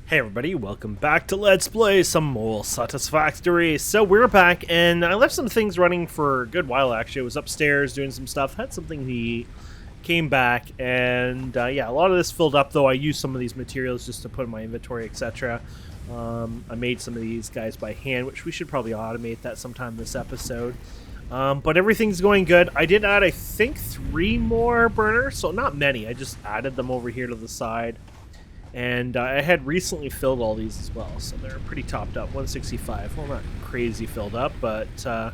Hey everybody, welcome back to Let's Play some more Satisfactory. So we're back, and I left some things running for a good while actually. I was upstairs doing some stuff, had something to eat, came back, and yeah, a lot of this filled up, though I used some of these materials just to put in my inventory, etc. I made some of these guys by hand, which we should probably automate that sometime this episode. But everything's going good. I did add, I think, 3 more burners, so not many. I just added them over here to the side. And I had recently filled all these as well, so they're pretty topped up. 165. Well, not crazy filled up, but yeah,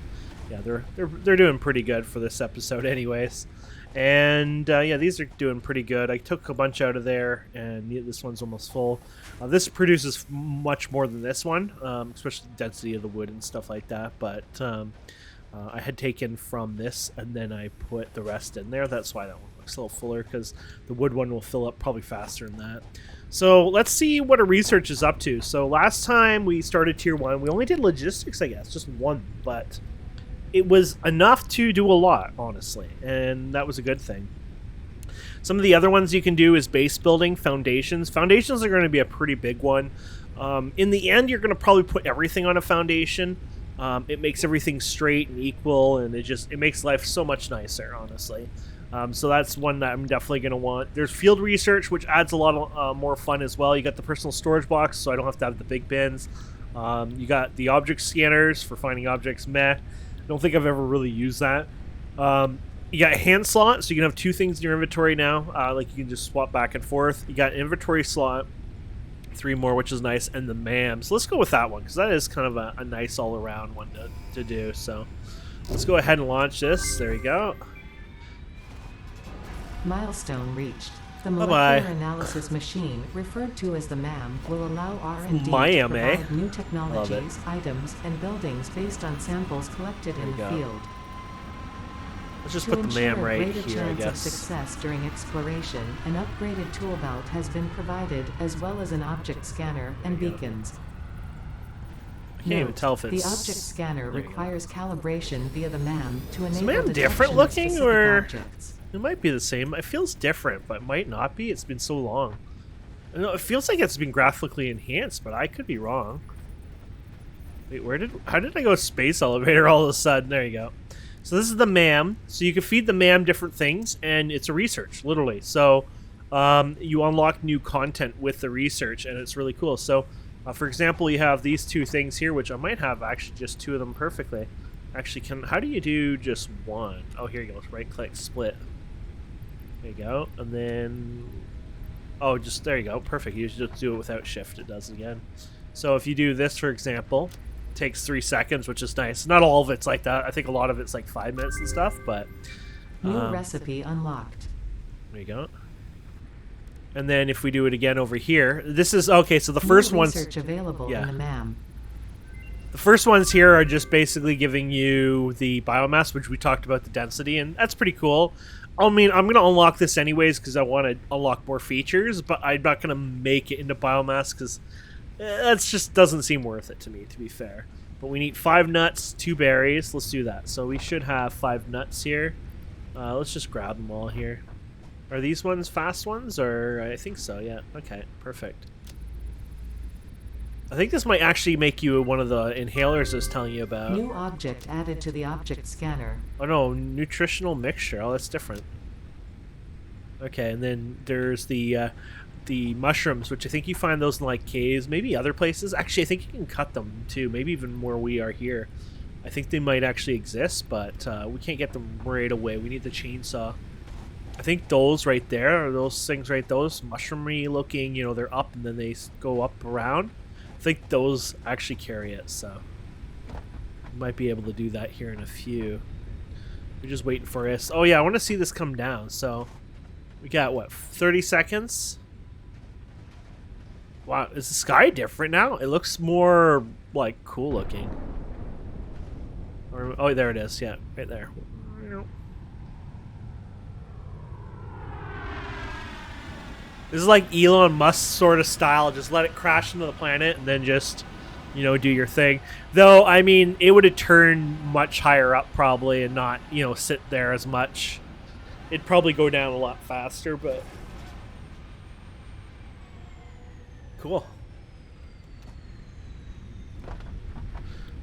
they're doing pretty good for this episode, anyways. And yeah, these are doing pretty good. I took a bunch out of there, and this one's almost full. This produces much more than this one, especially the density of the wood and stuff like that. But I had taken from this, and then I put the rest in there. That's why that one looks a little fuller, because the wood one will fill up probably faster than that. So let's see what our research is up to. So last time we started tier 1, we only did logistics, I guess, just one, but it was enough to do a lot, honestly, and that was a good thing. Some of the other ones you can do is base building, foundations. Foundations are going to be a pretty big one. In the end, you're going to probably put everything on a foundation. It makes everything straight and equal, and it makes life so much nicer, honestly. So that's one that I'm definitely going to want. There's field research, which adds a lot of more fun as well. You got the personal storage box, so I don't have to have the big bins. You got the object scanners for finding objects. Meh. I don't think I've ever really used that. You got a hand slot, so you can have 2 things in your inventory now. Like you can just swap back and forth. You got an inventory slot, 3 more, which is nice, and the MAM. So let's go with that one, because that is kind of a nice all-around one to do. So let's go ahead and launch this. There you go. Milestone reached. The molecular analysis machine, referred to as the MAM, will allow R&D to provide new technologies, items, and buildings based on samples collected in the field. Let's just put the MAM right here, I guess. To ensure a greater chance of success during exploration, an upgraded tool belt has been provided, as well as an object scanner and beacons. I can't even tell if it's... The object scanner requires calibration via the MAM to enable the MAM different looking, or objects. It might be the same. It feels different, but it might not be. It's been so long. I know, it feels like it's been graphically enhanced, but I could be wrong. Wait, how did I go space elevator all of a sudden? There you go. So this is the MAM. So you can feed the MAM different things, and it's a research, literally. So you unlock new content with the research, and it's really cool. So, for example, you have these 2 things here, which I might have actually just 2 of them perfectly. Actually, how do you do just one? Oh, here you go. Right-click, split. There you go. And then... oh, just there you go. Perfect. You just do it without shift. It does it again. So if you do this, for example, it takes 3 seconds, which is nice. Not all of it's like that. I think a lot of it's like 5 minutes and stuff, but... new recipe unlocked. There you go. And then if we do it again over here, this is... okay, so the first one's... research available in the MAM. The first ones here are just basically giving you the biomass, which we talked about the density, and that's pretty cool. I mean, I'm going to unlock this anyways because I want to unlock more features, but I'm not going to make it into biomass because that just doesn't seem worth it to me, to be fair. But we need 5 nuts, 2 berries. Let's do that. So we should have 5 nuts here. Let's just grab them all here. Are these ones fast ones? Or I think so, yeah. Okay, perfect. I think this might actually make you one of the inhalers I was telling you about. New object added to the object scanner. Oh no, nutritional mixture. Oh, that's different. Okay, and then there's the mushrooms, which I think you find those in like caves, maybe other places. Actually, I think you can cut them too, maybe even where we are here. I think they might actually exist, but we can't get them right away. We need the chainsaw. I think those right there, are those things right, those mushroomy looking, you know, they're up and then they go up around. I think those actually carry it, so we might be able to do that here in a few. We're just waiting for us. Oh yeah, I want to see this come down. So we got what, 30 seconds? Wow, is the sky different now? It looks more like cool looking. Or, oh, there it is. Yeah, right there. This is like Elon Musk sort of style. Just let it crash into the planet and then just, you know, do your thing. Though, I mean, it would have turned much higher up probably and not, you know, sit there as much. It'd probably go down a lot faster, but... cool.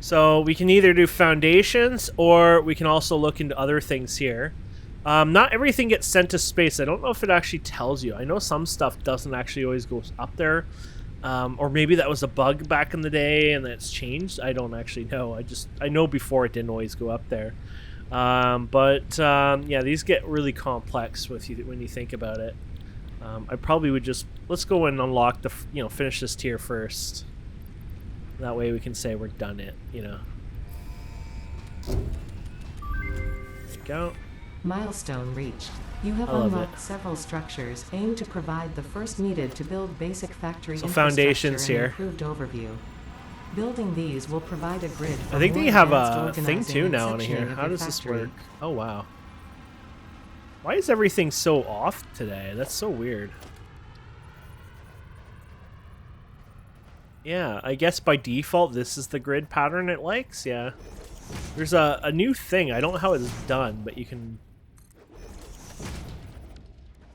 So we can either do foundations, or we can also look into other things here. Not everything gets sent to space. I don't know if it actually tells you. I know some stuff doesn't actually always go up there. Or maybe that was a bug back in the day and that's changed. I don't actually know. I know before it didn't always go up there. Yeah, these get really complex when you think about it. I probably would just, let's go and unlock finish this tier first. That way we can say we're done it, There you go. Milestone reached. You have unlocked several structures aimed to provide the first needed to build basic factory foundations and here. Improved overview. Building these will provide a grid. I think they have a thing too now in here. How does this work? Oh wow. Why is everything so off today? That's so weird. Yeah, I guess by default this is the grid pattern it likes. Yeah. There's a new thing. I don't know how it's done, but you can...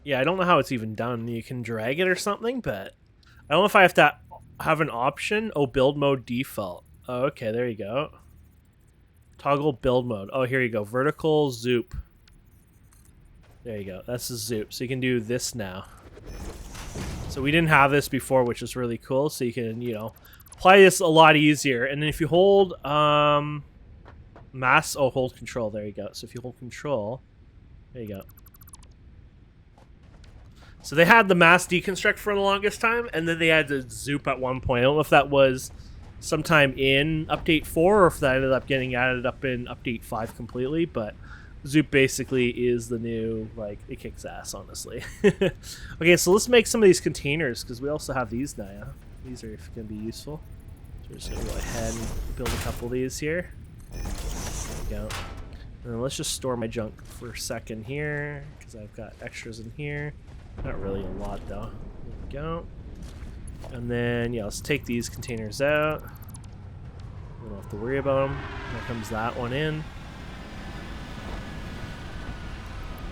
Yeah, I don't know how it's even done. You can drag it or something, but I don't know if I have to have an option. Oh, build mode default. Oh, okay, there you go. Toggle build mode. Oh, here you go. Vertical zoop. There you go. That's the zoop. So you can do this now. So we didn't have this before, which is really cool. So you can, apply this a lot easier. And then if you hold hold control. There you go. So if you hold control, there you go. So they had the mass deconstruct for the longest time, and then they had the zoop at one point. I don't know if that was sometime in Update 4 or if that ended up getting added up in Update 5 completely, but zoop basically is the new, it kicks ass, honestly. Okay, so let's make some of these containers, because we also have these now, yeah? These are going to be useful. So we're just going to go ahead and build a couple of these here. There we go. And then let's just store my junk for a second here, because I've got extras in here. Not really a lot, though. There we go. And then, yeah, let's take these containers out. We don't have to worry about them. There comes that one in.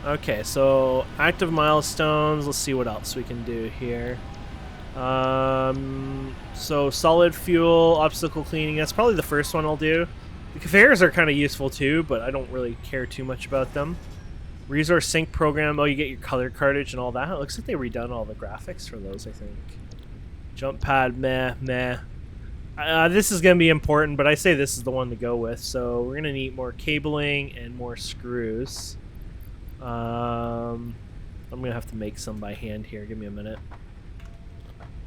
Okay, so active milestones. Let's see what else we can do here. So solid fuel, obstacle cleaning. That's probably the first one I'll do. The conveyors are kind of useful too, but I don't really care too much about them. Resource sync program. Oh, you get your color cartridge and all that. It looks like they redone all the graphics for those, I think. Jump pad, meh. This is going to be important, but I say this is the one to go with. So we're going to need more cabling and more screws. I'm going to have to make some by hand here. Give me a minute.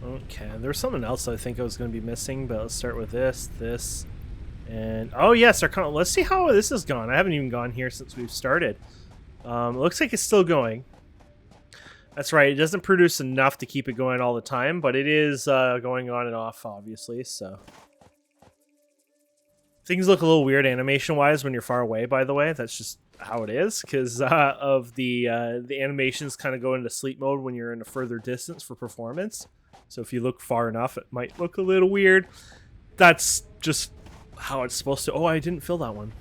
Okay, there was something else I think I was going to be missing, but let's start with this, and... Oh, yes, let's see how this has gone. I haven't even gone here since we've started. It looks like it's still going. That's right, it doesn't produce enough to keep it going all the time, but it is going on and off, obviously, so... Things look a little weird animation-wise when you're far away, by the way. That's just how it is, because of the animations kind of go into sleep mode when you're in a further distance for performance. So if you look far enough, it might look a little weird. That's just how it's supposed to... Oh, I didn't fill that one.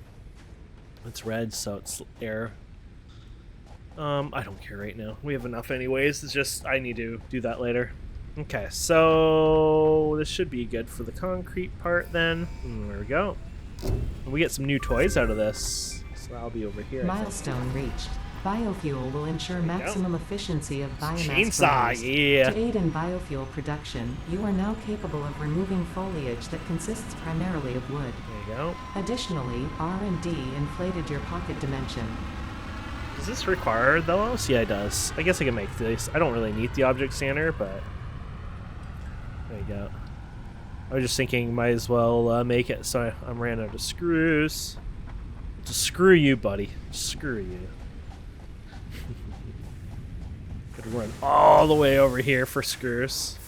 It's red, so it's air. I don't care right now. We have enough anyways. It's just I need to do that later. Okay, so this should be good for the concrete part then. There we go. And we get some new toys out of this. So that'll be over here. Milestone reached. Biofuel will ensure maximum efficiency of biomass chainsaw, yeah. To aid in biofuel production, you are now capable of removing foliage that consists primarily of wood. There you go. Additionally, R&D inflated your pocket dimension. Does this require those? Yeah, it does. I guess I can make this. I don't really need the object scanner, but there you go. I was just thinking, might as well make it. So I'm ran out of screws. Just screw you, buddy. Screw you. Gotta run all the way over here for screws.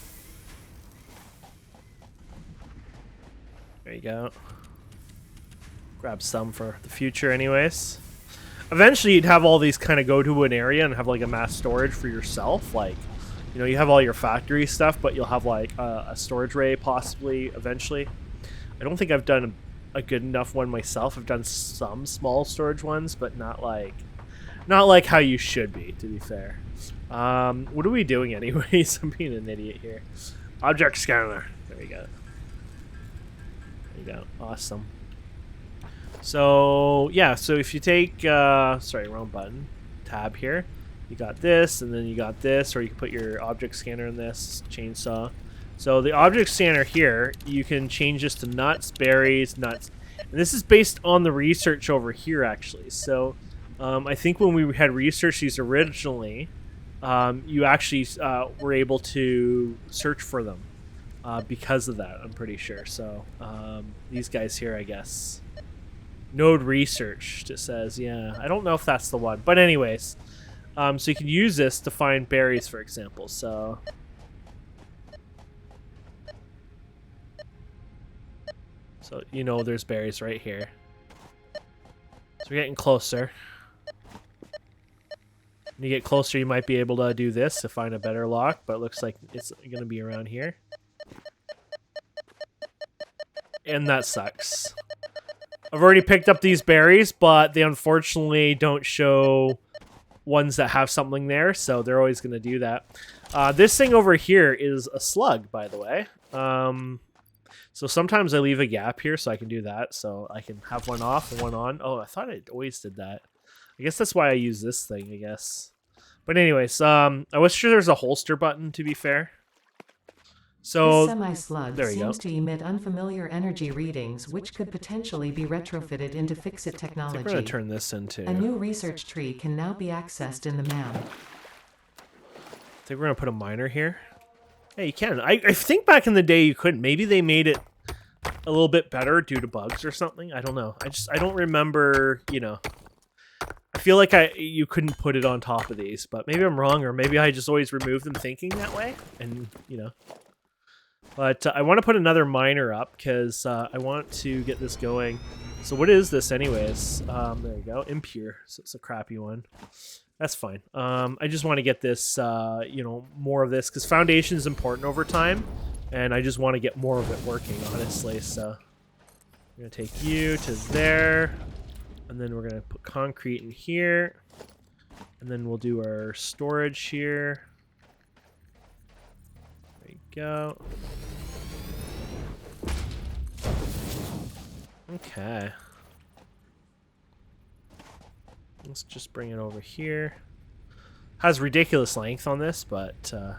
There you go. Grab some for the future anyways. Eventually you'd have all these kind of go to an area and have like a mass storage for yourself. Like, you know, you have all your factory stuff, but you'll have like a storage array possibly eventually. I don't think I've done a good enough one myself. I've done some small storage ones, but not like how you should be, to be fair. What are we doing anyways? I'm being an idiot here. Object scanner. There we go. There you go. Awesome. So yeah, so if you take sorry, wrong button, tab here, you got this, and then you got this, or you can put your object scanner in this chainsaw. So the object scanner here, you can change this to nuts, berries, nuts, and this is based on the research over here actually. So I think when we had researched these originally, you actually were able to search for them because of that. I'm pretty sure. So these guys here, I guess. Node researched, it says. Yeah, I don't know if that's the one, but anyways, so you can use this to find berries, for example. So you know there's berries right here. So we're getting closer. When you get closer, you might be able to do this to find a better lock, but it looks like it's gonna be around here. And that sucks. I've already picked up these berries, but they unfortunately don't show ones that have something there, so they're always going to do that. This thing over here is a slug, by the way. So sometimes I leave a gap here so I can do that, so I can have one off and one on. Oh, I thought I always did that. I guess that's why I use this thing, I guess. But anyways, I was sure there's a holster button, to be fair. So this semi-slug seems to emit unfamiliar energy readings, which could potentially be retrofitted into fix-it technology. I think we're going to turn this into... A new research tree can now be accessed in the MAM. I think we're going to put a miner here. Yeah, you can. I think back in the day you couldn't. Maybe they made it a little bit better due to bugs or something. I don't know. I don't remember, you know. I feel like you couldn't put it on top of these, but maybe I'm wrong, or maybe I just always removed them thinking that way, and, you know. But I want to put another miner up because I want to get this going. So what is this anyways? There you go. Impure. So it's a crappy one. That's fine. I just want to get this, you know, more of this because foundation is important over time. And I just want to get more of it working, honestly. So I'm going to take you to there. And then we're going to put concrete in here. And then we'll do our storage here. There you go. Okay. Let's just bring it over here. Has ridiculous length on this, but I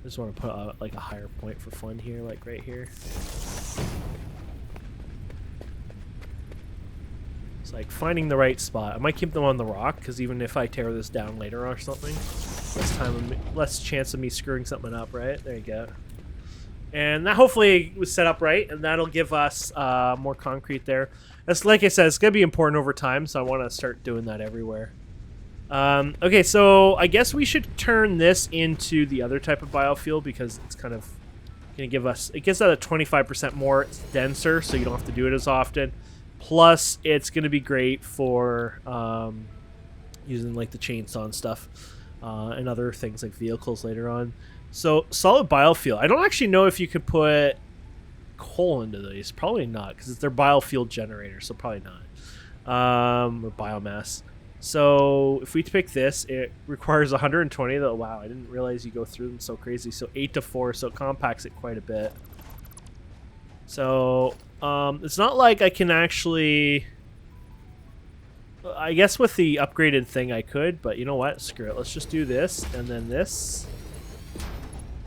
just want to put like a higher point for fun here, like right here. It's like finding the right spot. I might keep them on the rock because even if I tear this down later or something, less chance of me screwing something up, right? There you go. And that hopefully was set up right, and that'll give us more concrete there. That's, like I said, it's going to be important over time, so I want to start doing that everywhere. Okay, so I guess we should turn this into the other type of biofuel because it's kind of going to give us... It gives that a 25% more. It's denser, so you don't have to do it as often. Plus, it's going to be great for using like the chainsaw and stuff and other things like vehicles later on. So, solid biofuel. I don't actually know if you could put coal into these. Probably not, because it's their biofuel generator, so probably not. Or biomass. So, if we pick this, it requires 120. Though, wow, I didn't realize you go through them so crazy. So, 8 to 4, so it compacts it quite a bit. So, it's not like I can actually... I guess with the upgraded thing I could, but you know what? Screw it. Let's just do this, and then this.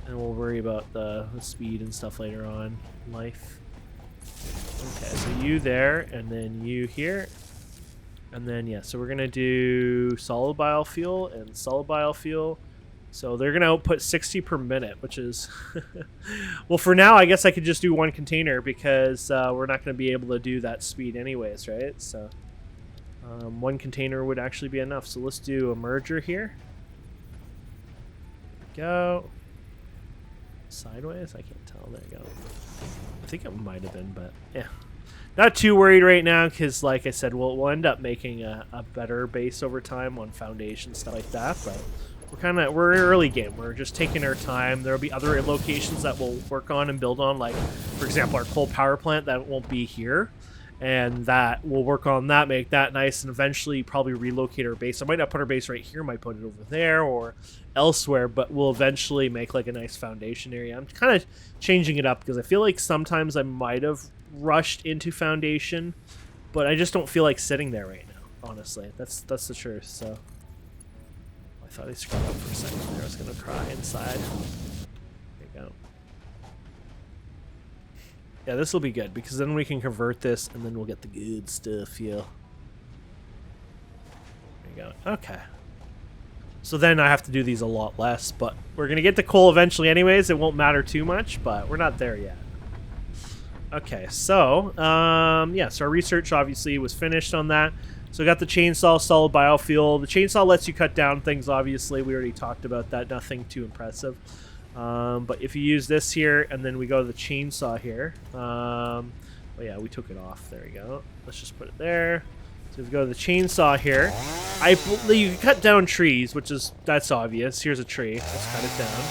And we'll worry about the speed and stuff later on in life. Okay, so you there, and then you here. And then, yeah, so we're going to do solid biofuel and solid biofuel. So they're going to output 60 per minute, which is... well, for now, I guess I could just do one container because we're not going to be able to do that speed anyways, right? So one container would actually be enough. So let's do a merger here. There we go. Sideways? I can't tell. There you go. I think it might have been, but yeah. Not too worried right now because, like I said, we'll end up making a better base over time on foundation, stuff like that, but we're early game. We're just taking our time. There'll be other locations that we'll work on and build on, like, for example, our coal power plant that won't be here. And that we'll work on that, make that nice, and eventually probably relocate our base. I might not put our base right here, might put it over there or elsewhere, but we'll eventually make like a nice foundation area. I'm kind of changing it up because I feel like sometimes I might have rushed into foundation But I just don't feel like sitting there right now, honestly. That's the truth, so. I thought I screwed up for a second there. I was going to cry inside. There you go. Yeah, this will be good, because then we can convert this, and then we'll get the good stuff, yeah. There you go. Okay. So then I have to do these a lot less, but we're going to get to coal eventually anyways. It won't matter too much, but we're not there yet. Okay, so, yeah, so our research obviously was finished on that. So we got the chainsaw, solid biofuel. The chainsaw lets you cut down things, obviously. We already talked about that. Nothing too impressive. But if you use this here, and then we go to the chainsaw here. Oh yeah, we took it off. There we go. Let's just put it there. So if we go to the chainsaw here, you can cut down trees, that's obvious. Here's a tree. Let's cut it down.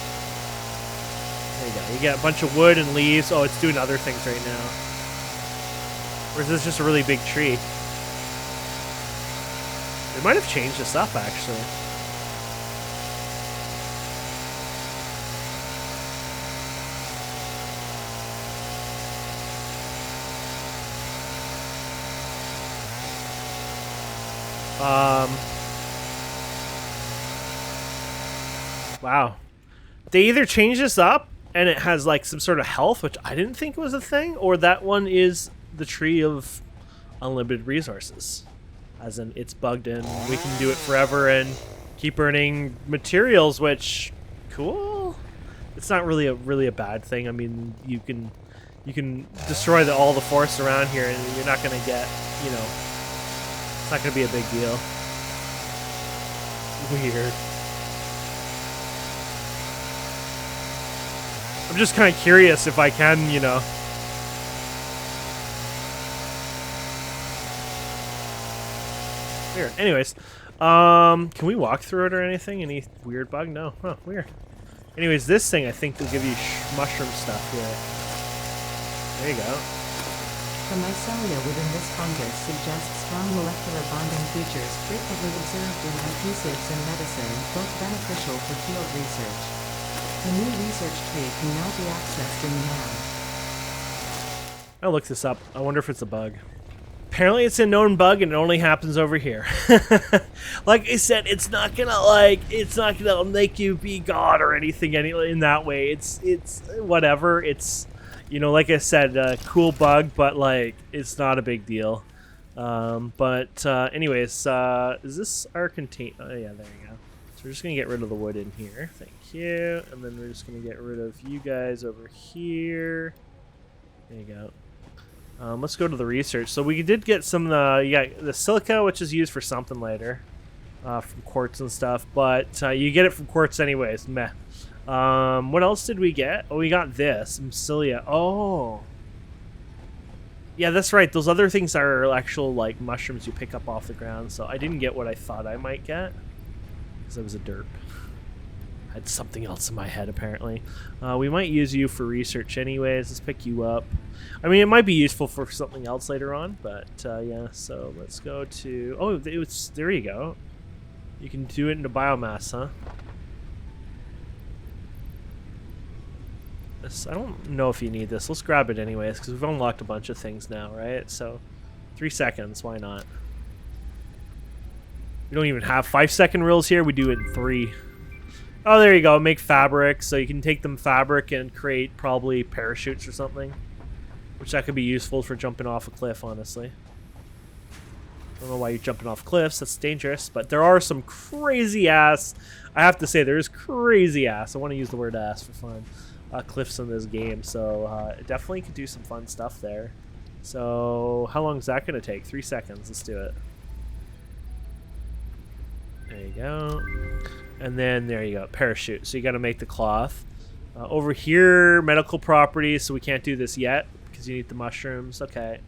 There you go. You get a bunch of wood and leaves. Oh, it's doing other things right now. Or is this just a really big tree? They might have changed this up, actually. Wow. They either changed this up and it has like some sort of health, which I didn't think was a thing, or that one is the tree of unlimited resources. As in, it's bugged in. We can do it forever and keep earning materials, which, cool. It's not really a bad thing. I mean, you can destroy all the forests around here, and you're not gonna get, you know, it's not gonna be a big deal. Weird. I'm just kind of curious if I can, you know. Weird. Anyways, can we walk through it or anything? Any weird bug? No. Huh, weird. Anyways, this thing I think will give you mushroom stuff here. There you go. The mycelia within this fungus suggests strong molecular bonding features frequently observed in adhesives and medicine, both beneficial for field research. The new research tree can now be accessed in the NAM. I'll look this up. I wonder if it's a bug. Apparently it's a known bug and it only happens over here. Like I said, it's not gonna make you be God or anything in that way. It's whatever. It's, you know, like I said, a cool bug, but like it's not a big deal. Anyways, is this our contain? Oh yeah, there you go. So we're just gonna get rid of the wood in here. Thank you. And then we're just gonna get rid of you guys over here. There you go. Let's go to the research. So we did get some the silica, which is used for something later, from quartz and stuff. But you get it from quartz anyways. Meh. What else did we get? Oh, we got this mycelia. Oh, yeah, that's right. Those other things are actual like mushrooms you pick up off the ground. So I didn't get what I thought I might get because I was a derp. I had something else in my head apparently. We might use you for research anyways. Let's pick you up. I mean, it might be useful for something else later on, but yeah. So let's go to. Oh, there you go. You can do it into biomass, huh? I don't know if you need this. Let's grab it anyways, because we've unlocked a bunch of things now, right? So 3 seconds, why not? We don't even have 5-second rules here. We do it in 3. Oh, there you go. Make fabric. So you can take them fabric and create probably parachutes or something. Which that could be useful for jumping off a cliff, honestly. I don't know why you're jumping off cliffs. That's dangerous. But there are some crazy ass... I have to say, there is crazy ass. I want to use the word ass for fun. Cliffs in this game. So it definitely could do some fun stuff there. So how long is that going to take? 3 seconds. Let's do it. There you go. And then there you go, parachute. So you got to make the cloth. Over here, medical properties. So we can't do this yet because you need the mushrooms. Okay.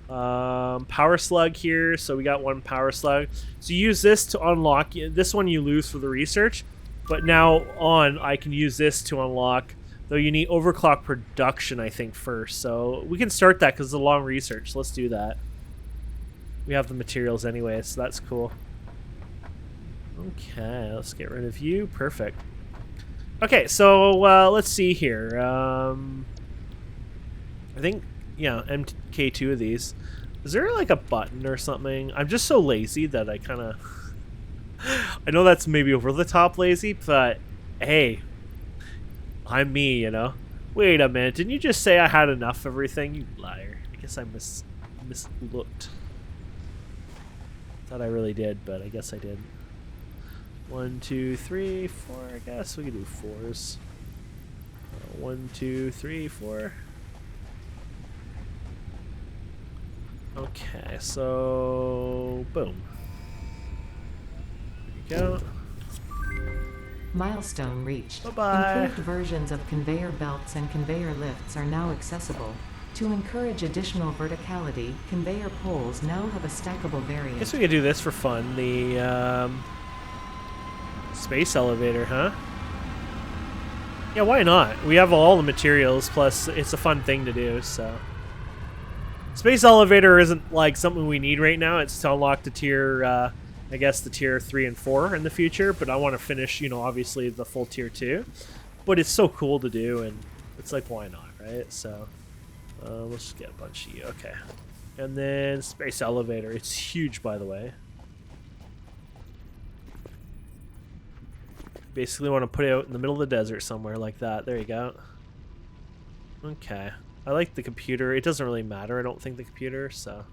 Power slug here. So we got 1 power slug. So you use this to unlock. This one you lose for the research. But now on, I can use this to unlock. Though you need overclock production, I think, first. So we can start that because it's a long research. Let's do that. We have the materials anyway, so that's cool. Okay, let's get rid of you. Perfect. Okay, so let's see here. I think, yeah, MK2 of these. Is there like a button or something? I'm just so lazy that I kind of... I know that's maybe over the top lazy, but hey, I'm me, you know? Wait a minute, didn't you just say I had enough of everything? You liar. I guess I mislooked. Thought I really did, but I guess I didn't. 1, 2, 3, 4. I guess we could do 4s. 1, 2, 3, 4. Okay, so boom. There you go. Milestone reached. Bye-bye. Improved versions of conveyor belts and conveyor lifts are now accessible. To encourage additional verticality, conveyor poles now have a stackable variant. I guess we could do this for fun. The space elevator, huh? Yeah, why not? We have all the materials, plus it's a fun thing to do, so. Space elevator isn't like something we need right now. It's to unlock the tier, I guess the tier 3 and 4 in the future, but I want to finish, you know, obviously the full tier 2. But it's so cool to do, and it's like, why not, right? So, let's just get a bunch of you. Okay. And then space elevator. It's huge, by the way. Basically want to put it out in the middle of the desert somewhere like that. There you go. Okay. I like the computer. It doesn't really matter, I don't think, the computer, so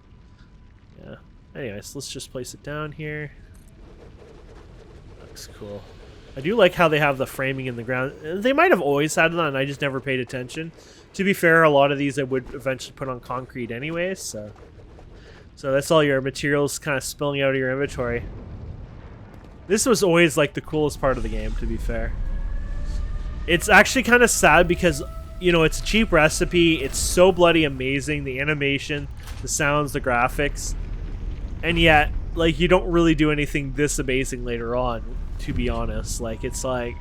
yeah. Anyways, let's just place it down here. Looks cool. I do like how they have the framing in the ground. They might have always had that, and I just never paid attention. To be fair, a lot of these I would eventually put on concrete anyways, so that's all your materials kind of spilling out of your inventory. This was always like the coolest part of the game, to be fair. It's actually kind of sad because, you know, it's a cheap recipe. It's so bloody amazing. The animation, the sounds, the graphics. And yet, like, you don't really do anything this amazing later on, to be honest. Like, it's like...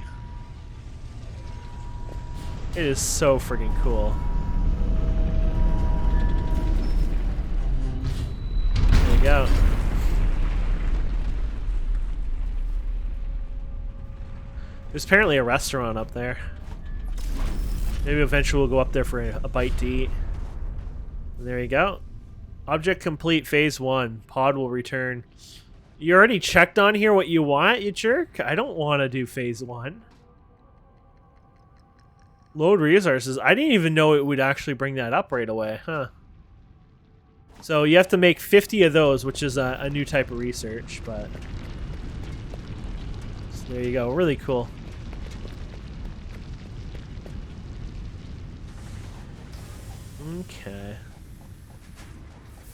It is so freaking cool. There you go. There's apparently a restaurant up there. Maybe eventually we'll go up there for a bite to eat. And there you go. Object complete, phase 1. Pod will return. You already checked on here what you want, you jerk? I don't want to do phase 1. Load resources. I didn't even know it would actually bring that up right away, huh? So you have to make 50 of those, which is a new type of research, but... So there you go. Really cool. Okay.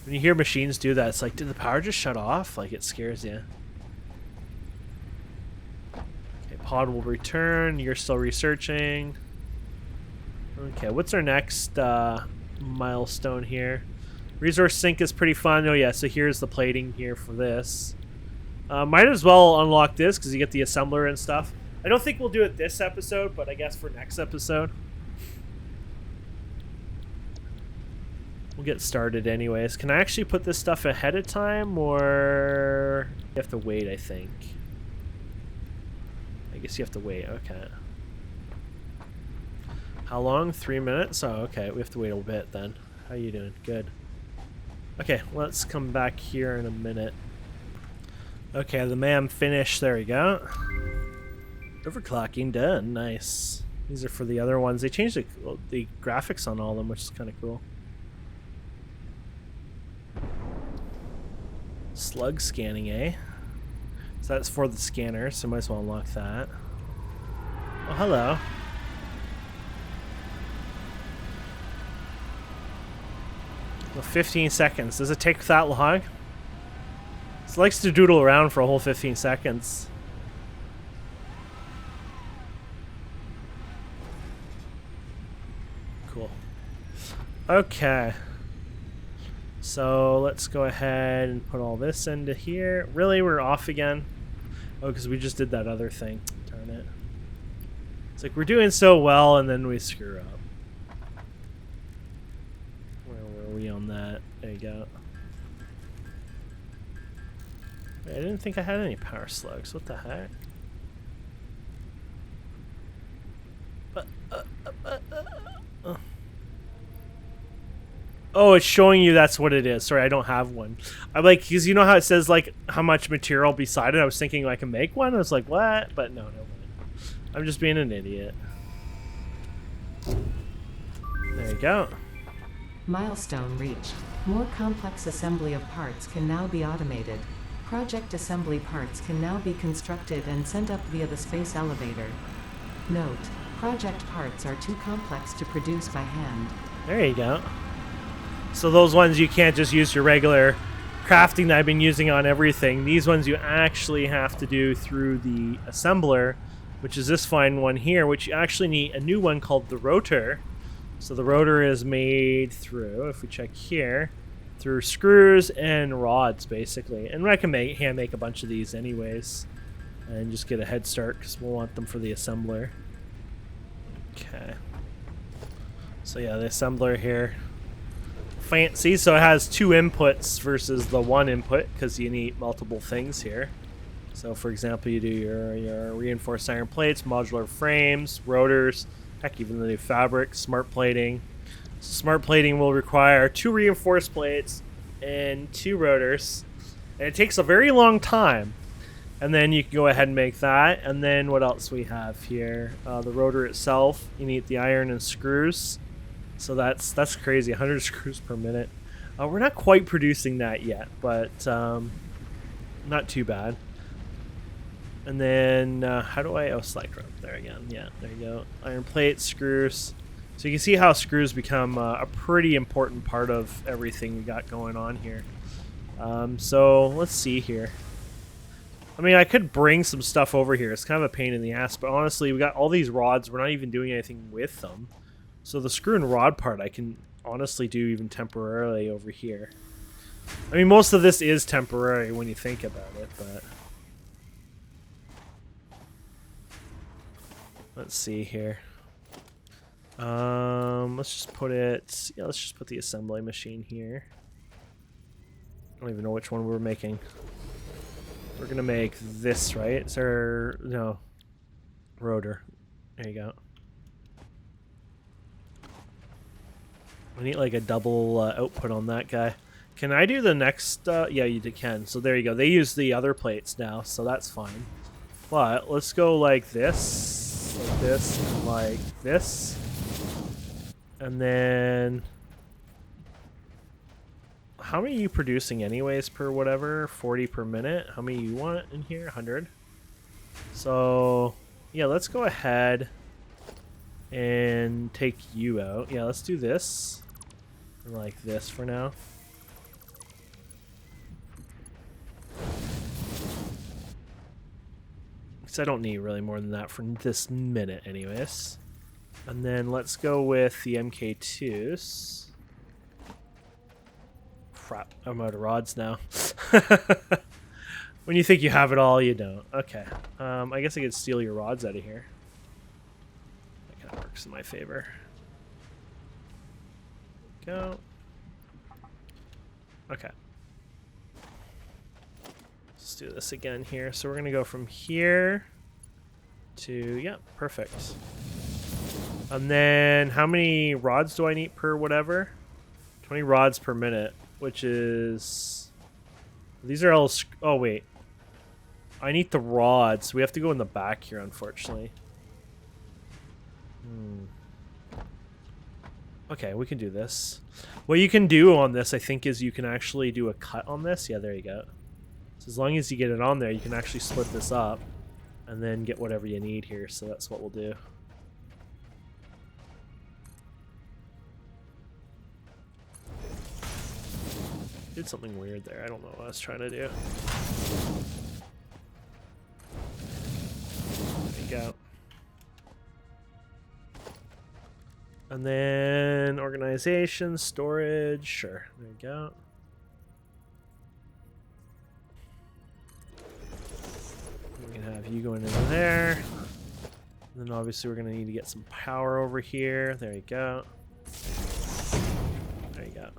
When you hear machines do that, it's like, did the power just shut off? Like, it scares you. Okay, pod will return. You're still researching. Okay, what's our next milestone here? Resource sink is pretty fun. Oh yeah, so here's the plating here for this. Might as well unlock this because you get the assembler and stuff. I don't think we'll do it this episode, but I guess for next episode. We'll get started anyways. Can I actually put this stuff ahead of time, or you have to wait, I think? I guess you have to wait, okay. How long? 3 minutes? Oh, okay, we have to wait a bit then. How you doing? Good. Okay, let's come back here in a minute. Okay, the MAM finished. There we go. Overclocking done. Nice. These are for the other ones. They changed the graphics on all of them, which is kind of cool. Slug scanning, eh? So that's for the scanner, so might as well unlock that. Oh, hello. Well, 15 seconds. Does it take that long? It likes to doodle around for a whole 15 seconds. Cool. Okay. So let's go ahead and put all this into here. Really, we're off again? Oh, because we just did that other thing. Darn it. It's like we're doing so well and then we screw up. Where were we on that? There you go. I didn't think I had any power slugs. What the heck? Oh, it's showing you that's what it is. Sorry, I don't have one. I'm like, because you know how it says like how much material beside it. I was thinking I can make one. I was like, what? But no. I'm just being an idiot. There you go. Milestone reached. More complex assembly of parts can now be automated. Project assembly parts can now be constructed and sent up via the space elevator. Note: project parts are too complex to produce by hand. There you go. So those ones you can't just use your regular crafting that I've been using on everything. These ones you actually have to do through the assembler, which is this fine one here, which you actually need a new one called the rotor. So the rotor is made through, if we check here, through screws and rods, basically. And I can hand make a bunch of these anyways, and just get a head start because we'll want them for the assembler. Okay. So yeah, the assembler here. Fancy, so it has 2 inputs versus the 1 input because you need multiple things here. So for example, you do your reinforced iron plates, modular frames, rotors, heck, even the new fabric, smart plating. So smart plating will require 2 reinforced plates and 2 rotors, and it takes a very long time. And then you can go ahead and make that. And then what else we have here? The rotor itself, you need the iron and screws. So that's crazy, 100 screws per minute. We're not quite producing that yet, but not too bad. And then how do I select rope there again? Yeah, there you go. Iron plates, screws. So you can see how screws become a pretty important part of everything we got going on here. So let's see here. I mean, I could bring some stuff over here. It's kind of a pain in the ass, but honestly, we got all these rods. We're not even doing anything with them. So the screw and rod part I can honestly do even temporarily over here. I mean, most of this is temporary when you think about it, but... let's see here. Let's just put it... yeah, let's just put the assembly machine here. I don't even know which one we're making. We're gonna make this, right? Is there... no. Rotor. There you go. I need like a double output on that guy. Can I do the next? Yeah, you can. So there you go. They use the other plates now, so that's fine. But let's go like this, and like this. And then... how many are you producing anyways per whatever? 40 per minute? How many you want in here? 100. So, yeah, let's go ahead and take you out. Yeah, let's do this. Like this for now. Because I don't need really more than that for this minute anyways. And then let's go with the MK2s. Crap, I'm out of rods now. When you think you have it all, you don't. Okay. I guess I could steal your rods out of here. That kind of works in my favor. Go. Okay. Let's do this again here. So we're going to go from here to... yeah, perfect. And then how many rods do I need per whatever? 20 rods per minute, which is... these are all... oh, wait. I need the rods. We have to go in the back here, unfortunately. Okay, we can do this. What you can do on this, I think, is you can actually do a cut on this. Yeah, there you go. So as long as you get it on there, you can actually split this up and then get whatever you need here. So that's what we'll do. Did something weird there. I don't know what I was trying to do. There you go. And then organization, storage, sure. There you go. We can have you going into there. And then obviously we're going to need to get some power over here. There you go. There you go.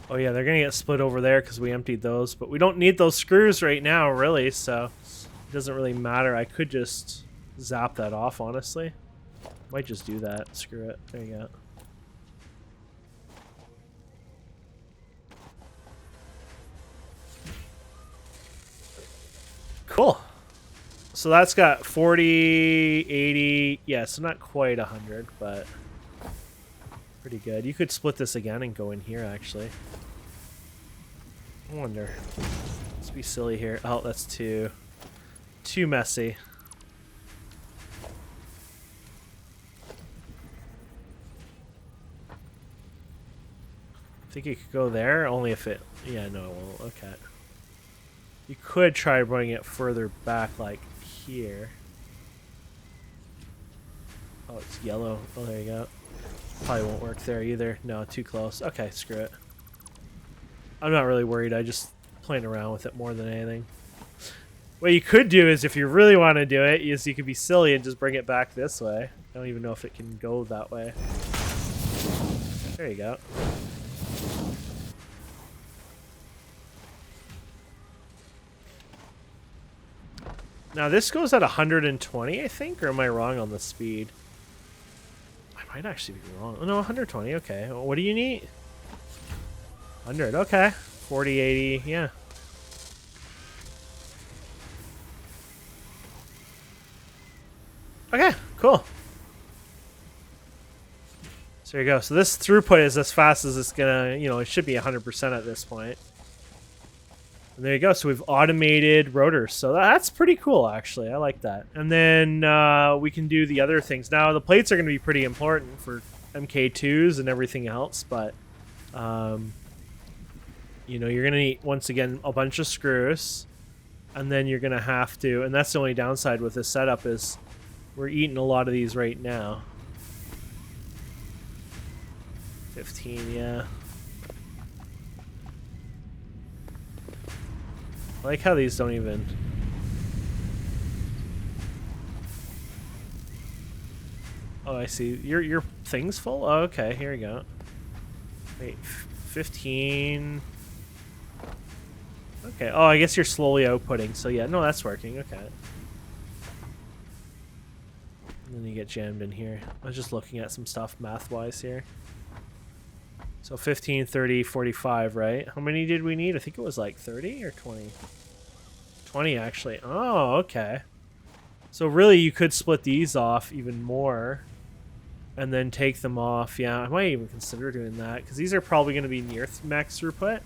Oh yeah, they're going to get split over there because we emptied those. But we don't need those screws right now, really, so... It doesn't really matter. I could just zap that off, honestly. Might just do that. Screw it. There you go. Cool. So that's got 40, 80. Yeah, so not quite 100, but pretty good. You could split this again and go in here, actually. I wonder. Let's be silly here. Oh, that's too messy. I think you could go there, only if it... Yeah, no, it won't. Okay. You could try bringing it further back, like here. Oh, it's yellow. Oh, there you go. Probably won't work there either. No, too close. Okay, screw it. I'm not really worried. I just playing around with it more than anything. What you could do is, if you really want to do it, is you could be silly and just bring it back this way. I don't even know if it can go that way. There you go. Now this goes at 120, I think, or am I wrong on the speed? I might actually be wrong. Oh, no, 120, okay. Well, what do you need? 100, okay. 40, 80, yeah. Okay, cool. So there you go. So this throughput is as fast as it's gonna, you know, it should be 100% at this point. And there you go. So we've automated rotors. So that's pretty cool, actually. I like that. And then we can do the other things. Now, the plates are going to be pretty important for MK2s and everything else. But, you know, you're going to need, once again, a bunch of screws. And then you're going to have to, and that's the only downside with this setup is we're eating a lot of these right now. 15, yeah. I like how these don't even... Oh, I see. Your thing's full? Oh, okay, here we go. Wait, 15... Okay, oh, I guess you're slowly outputting, so yeah, no, that's working, okay. And then you get jammed in here. I was just looking at some stuff math-wise here. So 15, 30, 45, right? How many did we need? I think it was like 30 or 20. 20, actually. Oh, okay. So really, you could split these off even more and then take them off. Yeah, I might even consider doing that because these are probably going to be near max throughput.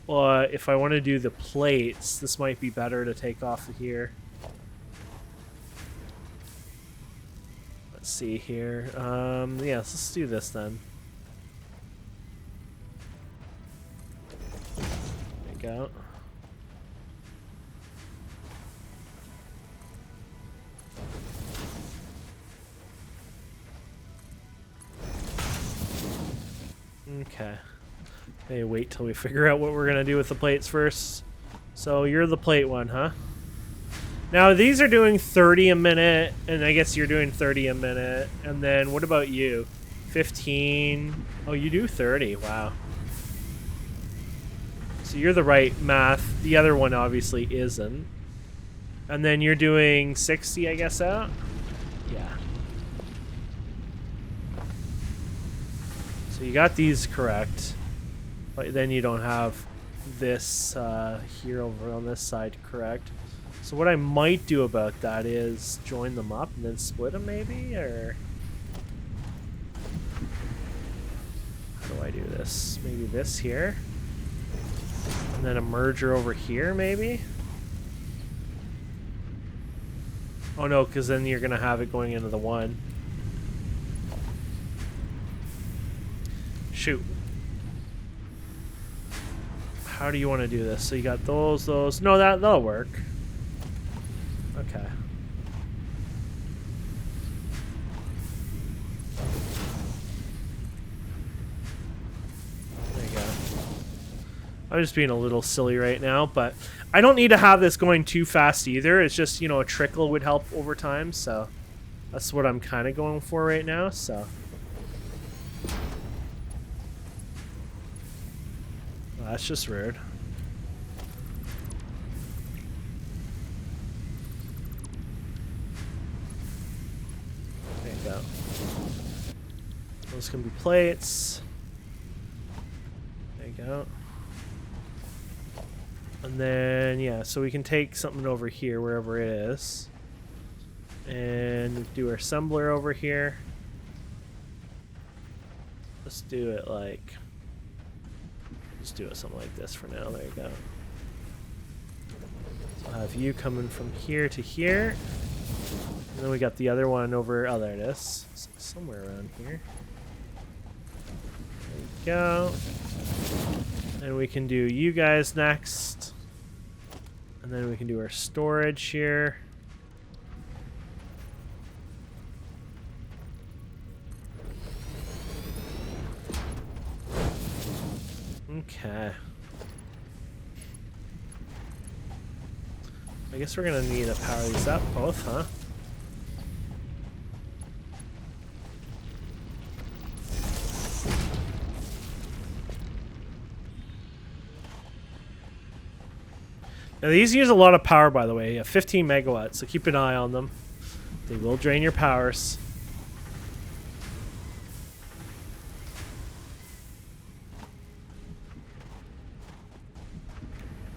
But if I want to do the plates, this might be better to take off of here. Let's see here. Yeah, let's do this then. Out. Okay. Hey, wait till we figure out what we're gonna do with the plates first. So you're the plate one, huh? Now these are doing 30 a minute, and I guess you're doing 30 a minute. And then what about you? 15. Oh, you do 30. Wow. So you're the right math. The other one obviously isn't. And then you're doing 60, I guess, out? Yeah. So you got these correct. But then you don't have this here over on this side correct. So what I might do about that is join them up and then split them maybe? Or how do I do this? Maybe this here? And then a merger over here, maybe? Oh no, because then you're going to have it going into the one. Shoot. How do you want to do this? So you got those. No, that'll work. Okay. I'm just being a little silly right now, but I don't need to have this going too fast either. It's just, you know, a trickle would help over time, so that's what I'm kind of going for right now, so. Well, that's just rude. Those can be plates. There you go. And then, yeah, so we can take something over here, wherever it is. And do our assembler over here. Let's do it like... Let's do it something like this for now. There you go. So I'll have you coming from here to here. And then we got the other one over... Oh, there it is. It's somewhere around here. There we go. And we can do you guys next. And then we can do our storage here. Okay. I guess we're gonna need to power these up both, huh? Now these use a lot of power, by the way. 15 megawatts, so keep an eye on them. They will drain your powers.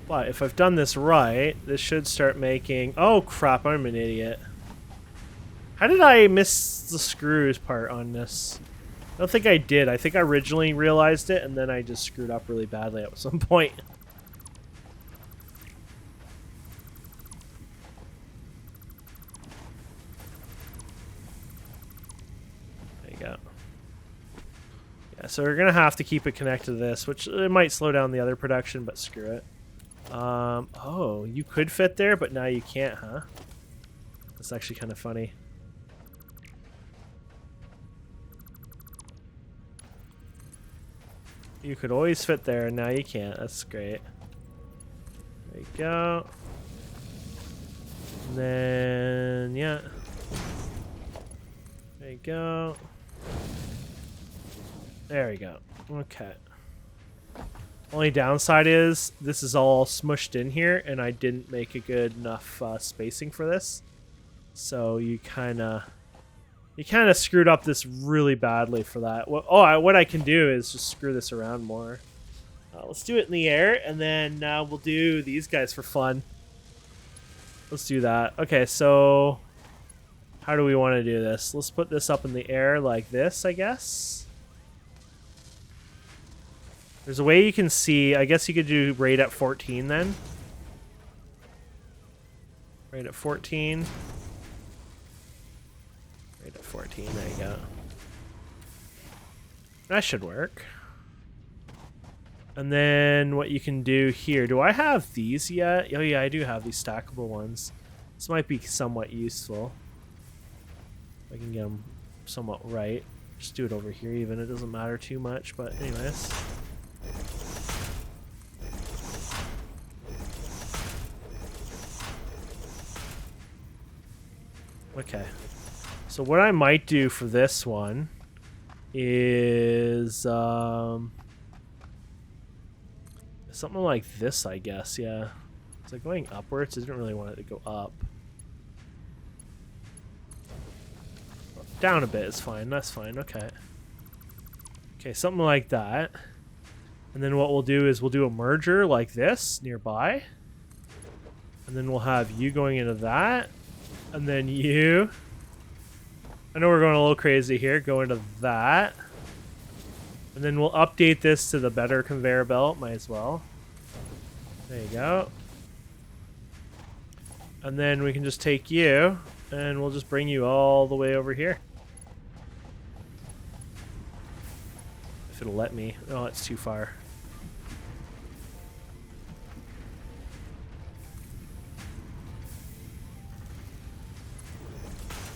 But if I've done this right, this should start making... Oh crap, I'm an idiot. How did I miss the screws part on this? I don't think I did. I think I originally realized it, and then I just screwed up really badly at some point. There you go. Yeah, so we're going to have to keep it connected to this, which it might slow down the other production, but screw it. Oh, you could fit there, but now you can't, huh? That's actually kind of funny. You could always fit there, and now you can't. That's great. There you go. And then, yeah. There you go. There we go. Okay. Only downside is this is all smushed in here, and I didn't make a good enough spacing for this. So you kind of screwed up this really badly for that. What I can do is just screw this around more. Let's do it in the air, and then we'll do these guys for fun. Let's do that. Okay, so how do we want to do this? Let's put this up in the air like this, I guess. There's a way you can see. I guess you could do rate at 14 then. Rate at 14. Rate at 14. There you go. That should work. And then what you can do here. Do I have these yet? Oh yeah, I do have these stackable ones. This might be somewhat useful. I can get them somewhat right. Just do it over here even. It doesn't matter too much, but anyways. Okay, so what I might do for this one is something like this, I guess. Yeah, it's like going upwards. I didn't really want it to go up. Down a bit is fine. That's fine. Okay. Okay, something like that. And then what we'll do is we'll do a merger like this nearby. And then we'll have you going into that. And then you... I know we're going a little crazy here. Go into that. And then we'll update this to the better conveyor belt. Might as well. There you go. And then we can just take you, and we'll just bring you all the way over here. If it'll let me. Oh, it's too far.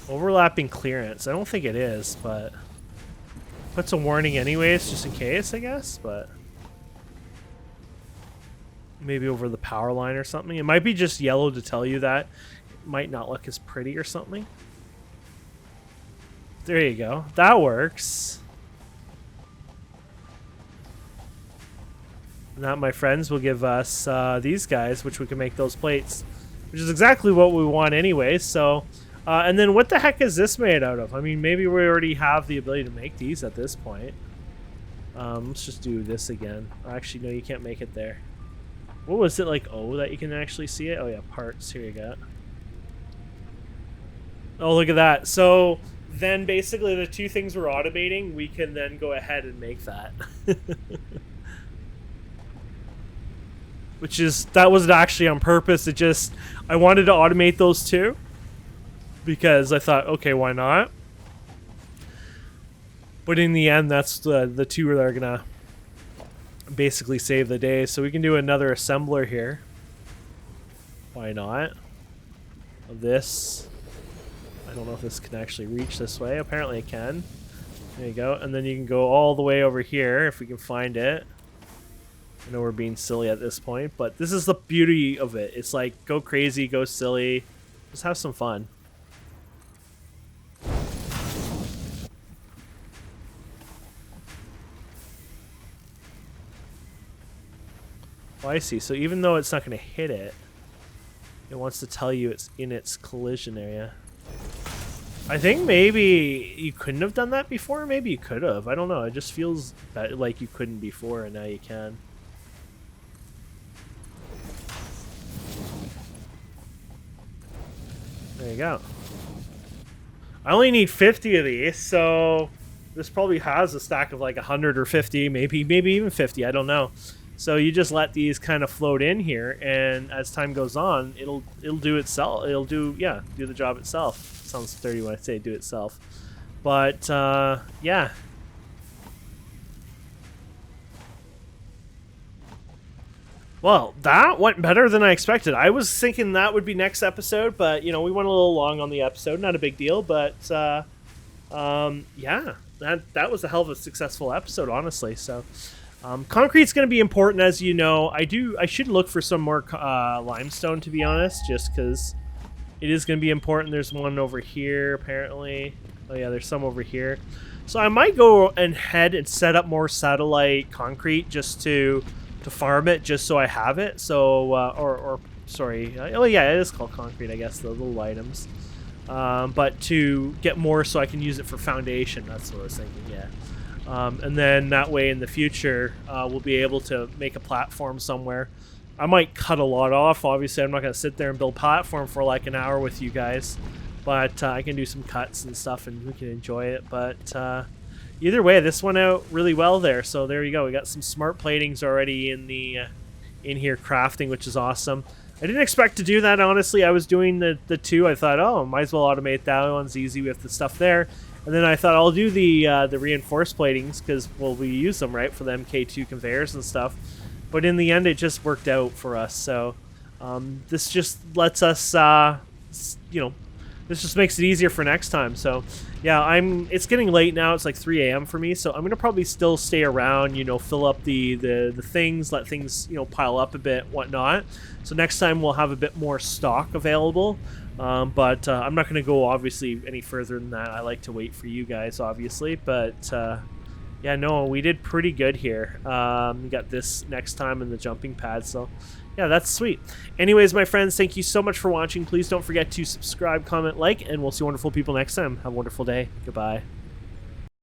Overlapping clearance. I don't think it is, but puts a warning anyways, just in case, I guess, but maybe over the power line or something. It might be just yellow to tell you that. It might not look as pretty or something. There you go. That works. And that, my friends, will give us these guys, which we can make those plates, which is exactly what we want anyway. So And then what the heck is this made out of? I mean, maybe we already have the ability to make these at this point. Let's just do this again. Actually, no, you can't make it there. What was it like? Oh, that you can actually see it? Oh yeah, parts. Here you go. Oh, look at that. So then basically the two things we're automating, we can then go ahead and make that. That wasn't actually on purpose. I wanted to automate those two because I thought, okay, why not? But in the end, that's the two that are gonna basically save the day. So we can do another assembler here. Why not? This. I don't know if this can actually reach this way. Apparently it can. There you go. And then you can go all the way over here if we can find it. I know we're being silly at this point, but this is the beauty of it. It's like, go crazy, go silly. Just have some fun. Oh, I see. So even though it's not going to hit it, it wants to tell you it's in its collision area. I think maybe you couldn't have done that before. Maybe you could have. I don't know. It just feels like you couldn't before, and now you can. There you go. I only need 50 of these, so this probably has a stack of like 100 or 50, maybe even 50. I don't know. So you just let these kind of float in here, and as time goes on, it'll do itself. It'll do the job itself. Sounds dirty when I say do itself, but yeah. Well, that went better than I expected. I was thinking that would be next episode, but you know, we went a little long on the episode. Not a big deal, but yeah, that was a hell of a successful episode, honestly. So. Concrete's going to be important, as you know. I should look for some more limestone, to be honest, just because it is going to be important. There's one over here, apparently. Oh yeah, there's some over here. So I might go ahead and set up more satellite concrete just to farm it, just so I have it. So, sorry. Oh yeah, it is called concrete, I guess, the little items. But to get more so I can use it for foundation. That's what I was thinking, yeah. And then that way in the future, we'll be able to make a platform somewhere. I might cut a lot off. Obviously, I'm not going to sit there and build platform for like an hour with you guys. But I can do some cuts and stuff and we can enjoy it. But either way, this went out really well there. So there you go. We got some smart platings already in here crafting, which is awesome. I didn't expect to do that, honestly. I was doing the two. I thought, oh, might as well automate that. One's easy with the stuff there. And then I thought I'll do the reinforced platings because, well, we use them, right, for the MK2 conveyors and stuff. But in the end, it just worked out for us. So this just lets us, this just makes it easier for next time. So, yeah, it's getting late now. It's like 3 a.m. for me. So I'm going to probably still stay around, fill up the things, let things, pile up a bit, whatnot. So next time we'll have a bit more stock available. But I'm not going to go, obviously, any further than that. I like to wait for you guys, obviously. But, yeah, no, we did pretty good here. We got this next time in the jumping pad, so, yeah, that's sweet. Anyways, my friends, thank you so much for watching. Please don't forget to subscribe, comment, like, and we'll see wonderful people next time. Have a wonderful day. Goodbye.